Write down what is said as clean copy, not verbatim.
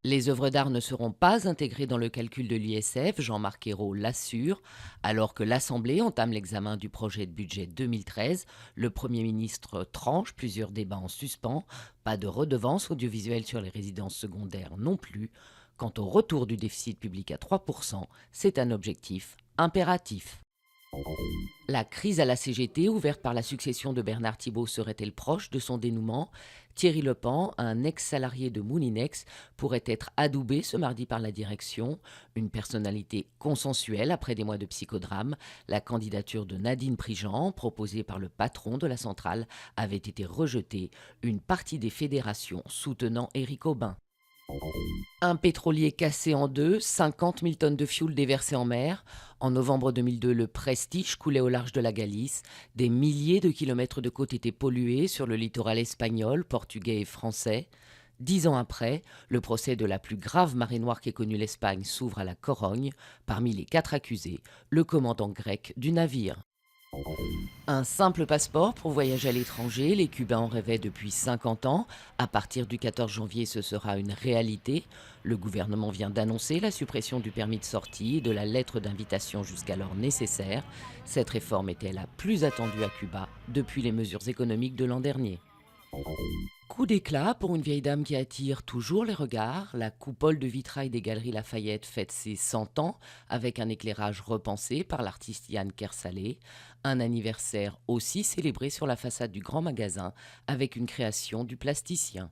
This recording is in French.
Les œuvres d'art ne seront pas intégrées dans le calcul de l'ISF, Jean-Marc Ayrault l'assure. Alors que l'Assemblée entame l'examen du projet de budget 2013, le Premier ministre tranche plusieurs débats en suspens. Pas de redevance audiovisuelle sur les résidences secondaires non plus. Quant au retour du déficit public à 3%, c'est un objectif impératif. La crise à la CGT, ouverte par la succession de Bernard Thibault, serait-elle proche de son dénouement? Thierry Lepan, un ex-salarié de Moulinex, pourrait être adoubé ce mardi par la direction. Une personnalité consensuelle après des mois de psychodrame. La candidature de Nadine Prigent, proposée par le patron de la centrale, avait été rejetée. Une partie des fédérations soutenant Éric Aubin. Un pétrolier cassé en deux, 50 000 tonnes de fioul déversées en mer. En novembre 2002, le Prestige coulait au large de la Galice. Des milliers de kilomètres de côtes étaient pollués sur le littoral espagnol, portugais et français. 10 ans après, le procès de la plus grave marée noire qu'ait connue l'Espagne s'ouvre à la Corogne. Parmi les 4 accusés, le commandant grec du navire. Un simple passeport pour voyager à l'étranger, les Cubains en rêvaient depuis 50 ans. À partir du 14 janvier, ce sera une réalité. Le gouvernement vient d'annoncer la suppression du permis de sortie et de la lettre d'invitation jusqu'alors nécessaire. Cette réforme était la plus attendue à Cuba depuis les mesures économiques de l'an dernier. Coup d'éclat pour une vieille dame qui attire toujours les regards. La coupole de vitrail des Galeries Lafayette fête ses 100 ans avec un éclairage repensé par l'artiste Yann Kersalé. Un anniversaire aussi célébré sur la façade du grand magasin avec une création du plasticien.